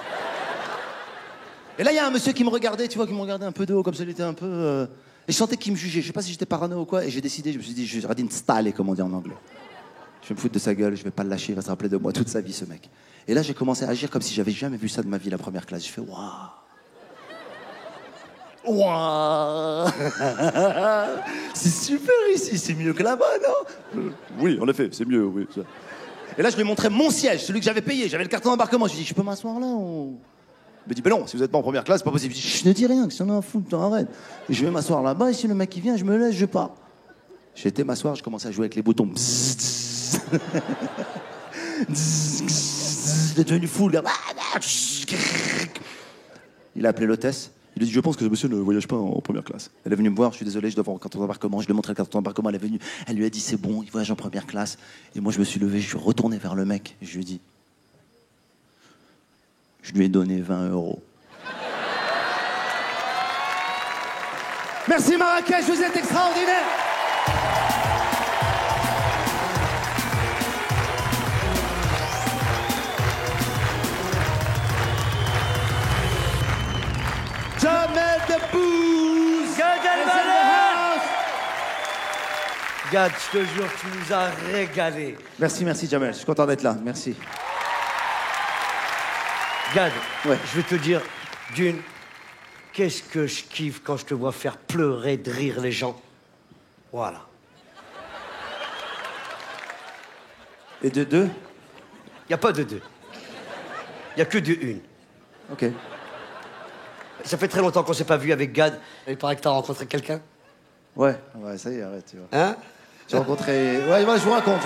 Et là, il y a un monsieur qui me regardait, tu vois, qui me regardait un peu de haut, comme ça, il était un peu... Et je sentais qu'il me jugeait. Je sais pas si j'étais parano ou quoi, et j'ai décidé, je me suis dit, je radine stale, comme on dit en anglais. Je vais me foutre de sa gueule, je vais pas le lâcher, il va se rappeler de moi toute sa vie, ce mec. Et là, j'ai commencé à agir comme si j'avais jamais vu ça de ma vie, la première classe. Je fais waouh. Waouh. C'est super ici, c'est mieux que là-bas, non? Oui, en effet, c'est mieux, oui. Ça. Et là, je lui ai montré mon siège, celui que j'avais payé. J'avais le carton d'embarquement. Je lui ai dit, je peux m'asseoir là ou... Il me dit, mais non, si vous êtes pas en première classe, c'est pas possible. Je dis, je ne dis rien, que ça en a à foutre, arrête. Et je vais m'asseoir là-bas, et si le mec il vient, je me laisse, je pars. J'ai été m'asseoir, je commençais à jouer avec les boutons. Il est devenu fou, le gars. Il a appelé l'hôtesse. Il a dit, je pense que ce monsieur ne voyage pas en première classe. Elle est venue me voir, je suis désolé, je dois avoir un carton d'embarquement. Je lui ai montré le carton d'embarquement, elle est venue. Elle lui a dit, c'est bon, il voyage en première classe. Et moi, je me suis levé, je suis retourné vers le mec. Et je lui ai dit, je lui ai donné 20 €. Merci Marrakech, vous êtes extraordinaire. Jamel Debbouze. Gad, je te jure, tu nous as régalé. Merci Jamel, je suis content d'être là, merci. Gad, Ouais. je vais te dire, d'une, qu'est-ce que je kiffe quand je te vois faire pleurer de rire les gens. Voilà. Et de deux? Y a pas de deux. Y a que de une. Ok. Ça fait très longtemps qu'on s'est pas vu avec Gad. Il paraît que t'as rencontré quelqu'un. Ouais, ça y est, arrête, tu vois. Hein? J'ai rencontré... Ouais, je vous raconte.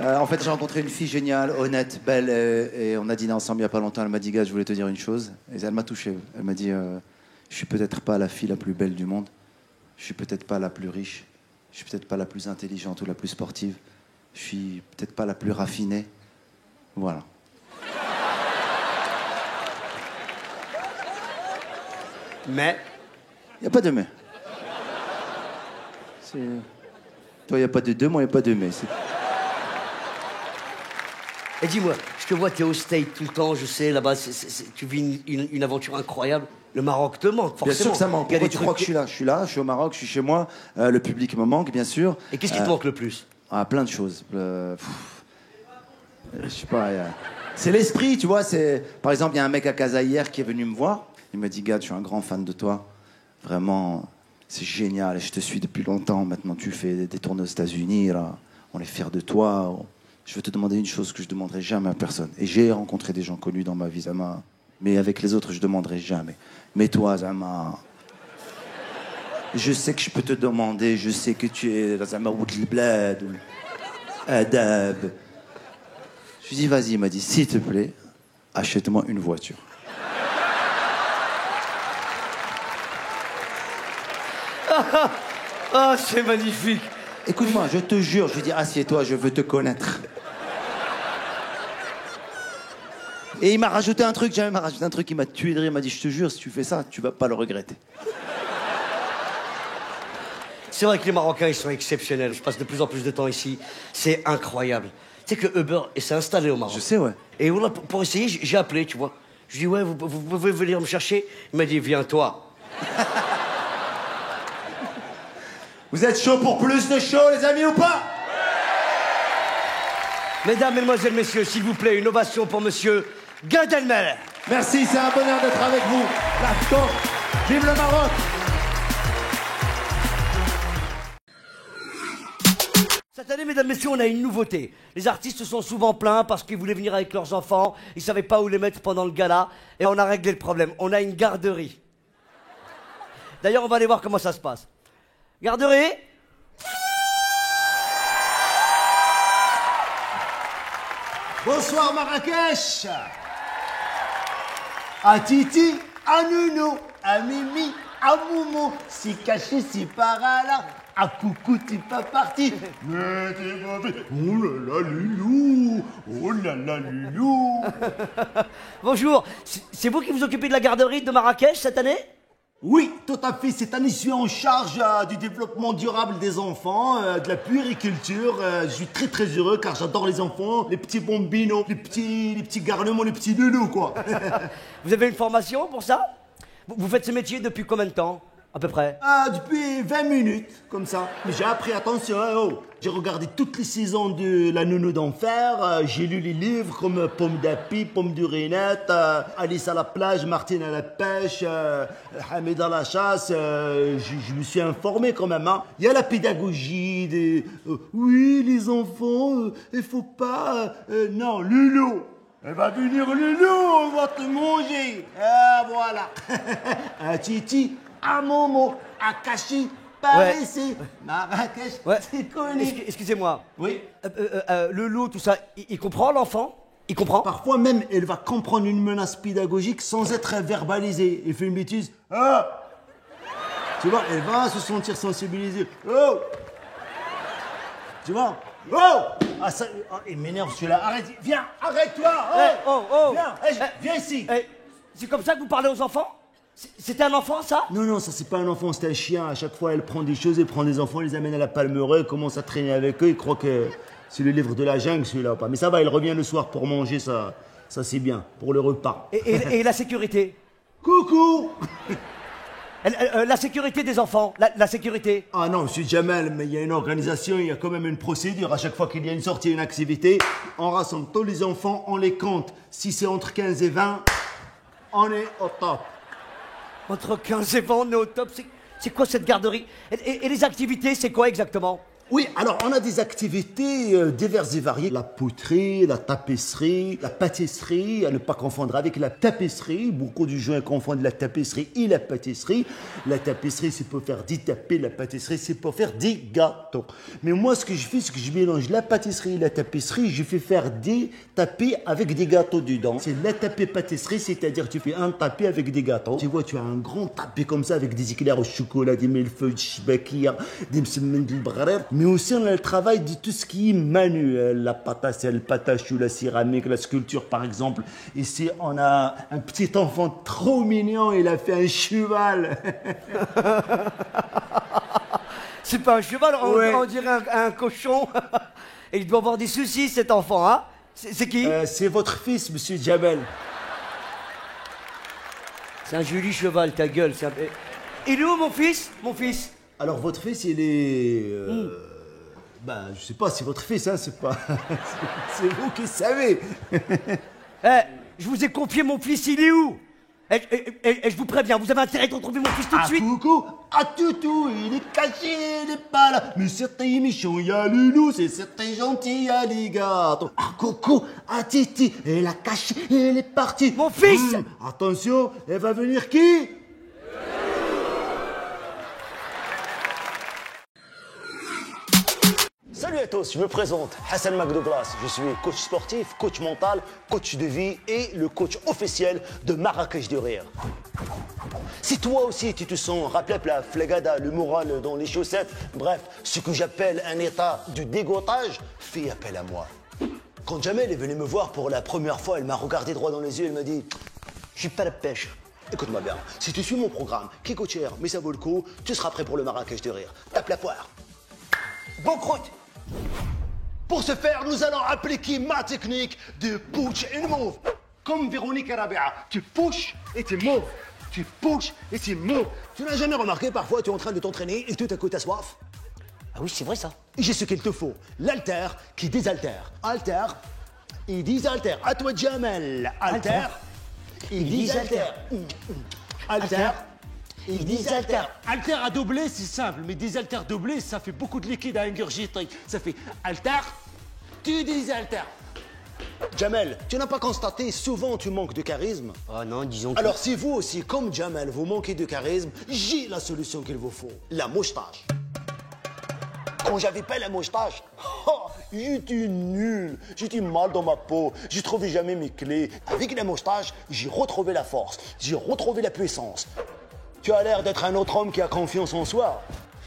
En fait, j'ai rencontré une fille géniale, honnête, belle, et on a dîné ensemble il y a pas longtemps. Elle m'a dit, gars, je voulais te dire une chose. Et elle m'a touché. Elle m'a dit, je suis peut-être pas la fille la plus belle du monde. Je suis peut-être pas la plus riche. Je suis peut-être pas la plus intelligente ou la plus sportive. Je suis peut-être pas la plus raffinée. Voilà. Mais, Y a pas de mais. Toi, y a pas de deux, moi, y a pas de mais. et dis-moi, je te vois, t'es au State tout le temps, je sais, là-bas, tu vis une aventure incroyable. Le Maroc te manque, forcément. Bien sûr que ça manque. Il y a Pourquoi des tu crois que je suis là? Je suis là, je suis au Maroc, je suis chez moi. Le public me manque, bien sûr. Et qu'est-ce qui te manque le plus? Plein de choses. Je sais pas. C'est l'esprit, tu vois. Par exemple, il y a un mec à Casa hier qui est venu me voir. Il m'a dit, gars, je suis un grand fan de toi. Vraiment, c'est génial. Je te suis depuis longtemps. Maintenant, tu fais des tournées aux États-Unis. Là. On est fiers de toi. Je veux te demander une chose que je demanderai jamais à personne. Et j'ai rencontré des gens connus dans ma vie, Zama. Mais avec les autres, je demanderai jamais. Mais toi, Zama, je sais que je peux te demander. Je sais que tu es Zama Woud Bled ou Adab. Je lui dis, vas-y. Il m'a dit, s'il te plaît, achète-moi une voiture. Ah, c'est magnifique. Écoute-moi, je te jure, je lui dis, assieds-toi, je veux te connaître. Et il m'a rajouté un truc, jamais m'a rajouté un truc, il m'a tué de rire, il m'a dit, je te jure, si tu fais ça, tu vas pas le regretter. C'est vrai que les Marocains, ils sont exceptionnels. Je passe de plus en plus de temps ici. C'est incroyable. Tu sais que Uber s'est installé au Maroc. Je sais, ouais. Et voilà, pour essayer, j'ai appelé, tu vois. Je lui dis, ouais, vous pouvez venir me chercher. Il m'a dit, viens toi. Vous êtes chaud pour plus de show, les amis, ou pas? Mesdames, Mesdemoiselles, Messieurs, s'il vous plaît, une ovation pour monsieur Gad Elmaleh. Merci, c'est un bonheur d'être avec vous. La top, vive le Maroc. Cette année, mesdames, messieurs, on a une nouveauté. Les artistes sont souvent plaints parce qu'ils voulaient venir avec leurs enfants, ils savaient pas où les mettre pendant le gala, et on a réglé le problème. On a une garderie. D'ailleurs, on va aller voir comment ça se passe. Garderie. Bonsoir Marrakech. À Titi, à Nounou, à Mimi, à Moumou, si caché, si par là. À coucou, t'es pas parti. Mais t'es pas fait. Oh là là, Loulou. Oh là là, Loulou. Bonjour, c'est vous qui vous occupez de la garderie de Marrakech cette année? Oui, tout à fait. Cette année, je suis en charge du développement durable des enfants, de la puériculture. Je suis très très heureux car j'adore les enfants, les petits bambinos, les petits garnements, les petits loulous, quoi. Vous avez une formation pour ça? Vous faites ce métier depuis combien de temps, à peu près? Depuis 20 minutes, comme ça. Mais j'ai appris, attention, hein, oh. J'ai regardé toutes les saisons de La Nounou d'Enfer. J'ai lu les livres comme Pomme d'Api, Pomme d'Urinette, Alice à la plage, Martine à la pêche, Hamid à la chasse. Je me suis informé quand même. Hein. Il y a la pédagogie des... oui, les enfants, il faut pas... non, Loulou. Elle va venir Loulou, on va te manger. Ah, voilà. À Titi, à Momo, à Kachi, par Ouais. ici, Marrakech, Ouais. c'est connu. Excusez-moi. Oui. Le loup, tout ça, il comprend l'enfant? Il comprend? Parfois même, elle va comprendre une menace pédagogique sans être verbalisée. Elle fait une bêtise. Ah. Tu vois, elle va se sentir sensibilisée. Oh. Tu vois. Oh. Ah, ça, il m'énerve celui-là. Arrête, viens, arrête-toi. Oh. Eh, oh. Viens, viens ici. C'est comme ça que vous parlez aux enfants? C'était un enfant, ça? Non, ça c'est pas un enfant, c'est un chien. À chaque fois, elle prend des choses, elle prend des enfants, elle les amène à la Palmeraie, elle commence à traîner avec eux. Il croit que c'est le livre de la jungle, celui-là ou pas. Mais ça va, il revient le soir pour manger, ça c'est bien, pour le repas. Et la sécurité? Coucou. La sécurité des enfants, la sécurité. Ah non, monsieur Jamel, mais il y a une organisation, il y a quand même une procédure. À chaque fois qu'il y a une sortie, une activité, on rassemble tous les enfants, on les compte. Si c'est entre 15 et 20, on est au top. Entre 15 et 20, on est au top. C'est quoi cette garderie et les activités, c'est quoi exactement? Oui, alors on a des activités diverses et variées. La poterie, la tapisserie, la pâtisserie, à ne pas confondre avec la tapisserie. Beaucoup de gens confondent la tapisserie et la pâtisserie. La tapisserie, c'est pour faire des tapis. La pâtisserie, c'est pour faire des gâteaux. Mais moi, ce que je fais, c'est que je mélange la pâtisserie et la tapisserie. Je fais faire des tapis avec des gâteaux dedans. C'est la tapis pâtisserie, c'est-à-dire tu fais un tapis avec des gâteaux. Tu vois, tu as un grand tapis comme ça avec des éclairs au chocolat, des millefeuilles, des chibakia, des msemen de l'bgharir. Mais aussi, on a le travail de tout ce qui est manuel. La pâte à sel, pâte à choux, la céramique, la sculpture, par exemple. Ici, on a un petit enfant trop mignon. Il a fait un cheval. C'est pas un cheval, Ouais. on dirait un cochon. Et il doit avoir des soucis, cet enfant, hein? C'est qui? C'est votre fils, monsieur Jamel. C'est un joli cheval, ta gueule. Il est où, mon fils? Mon fils? Alors, votre fils, il est... Ben, je sais pas, c'est votre fils, hein, c'est pas... c'est vous qui savez. Je vous ai confié mon fils, il est où? Et je vous préviens, vous avez intérêt de retrouver mon fils tout de suite. Coucou, toutou, il est caché, il est pas là. Mais c'est très méchant, il y a le loup, c'est très gentil, il y a les gâteaux. Coucou, Titi, elle a caché, elle est partie. Mon fils. Attention, elle va venir qui? Salut à tous, je me présente, Hassan Magdouglas. Je suis coach sportif, coach mental, coach de vie et le coach officiel de Marrakech de Rire. Si toi aussi tu te sens raplapla, flagada, le moral dans les chaussettes, bref, ce que j'appelle un état de dégoûtage, fais appel à moi. Quand Jamel est venu me voir pour la première fois, elle m'a regardé droit dans les yeux, elle m'a dit « J'ai pas la pêche ». Écoute-moi bien, si tu suis mon programme, qui coûte cher, mais ça vaut le coup, tu seras prêt pour le Marrakech de Rire. Tape la poire. Bon croûte. Pour ce faire, nous allons appliquer ma technique de push and move. Comme Véronique et Rabia, tu push et tu move. Tu push et tu move. Tu n'as jamais remarqué, parfois tu es en train de t'entraîner et tout à coup t'as soif? Ah oui, c'est vrai ça. J'ai ce qu'il te faut. L'altère qui désaltère. Altère et désaltère. À toi, Jamel. Altère et désaltère. Altère. Il désaltère. Altère à doubler, c'est simple, mais désaltère doublé, ça fait beaucoup de liquide à ingurgiter. Ça fait altère, tu désaltères. Jamel, tu n'as pas constaté, souvent tu manques de charisme? Ah non, disons que... Alors si vous aussi, comme Jamel, vous manquez de charisme, j'ai la solution qu'il vous faut. La moustache. Quand j'avais pas la moustache, j'étais nul, j'étais mal dans ma peau, je trouvais jamais mes clés. Avec la moustache, j'ai retrouvé la force, j'ai retrouvé la puissance. Tu as l'air d'être un autre homme qui a confiance en soi.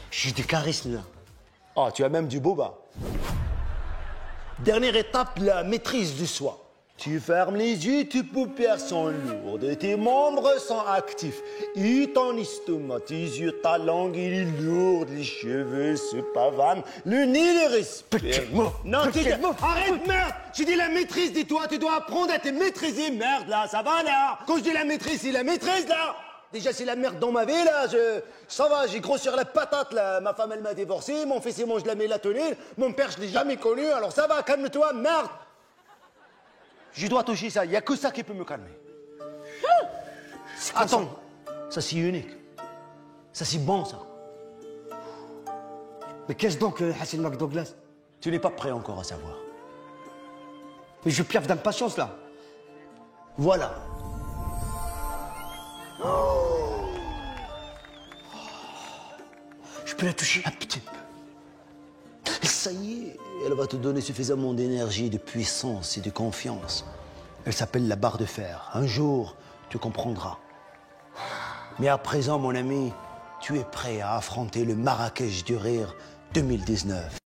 J'ai du charisme là. Ah, tu as même du boba. Dernière étape, la maîtrise du soi. Tu fermes les yeux, tes paupières sont lourdes, tes membres sont actifs. Et ton estomac, tes yeux, ta langue, il est lourde, les cheveux se pavanent, le nez le respire. Non, arrête, merde! Je dis la maîtrise de toi, tu dois apprendre à te maîtriser, merde, là, ça va, là! Quand je dis la maîtrise, c'est la maîtrise, là! Déjà, c'est la merde dans ma vie, là. Ça va, j'ai gros sur la patate, là. Ma femme, elle m'a divorcé. Mon fils, il mange de la mélatonine. Mon père, je l'ai jamais connu. Alors ça va, calme-toi, merde. Je dois toucher ça. Il n'y a que ça qui peut me calmer. Attends, ça, c'est unique. Ça, c'est bon, ça. Mais qu'est-ce donc, Hassan McDouglas? Tu n'es pas prêt encore à savoir. Mais je piaffe d'impatience, là. Voilà. Je peux la toucher? Un petit peu. Ça y est, elle va te donner suffisamment d'énergie, de puissance et de confiance. Elle s'appelle la barre de fer. Un jour, tu comprendras. Mais à présent, mon ami, tu es prêt à affronter le Marrakech du Rire 2019.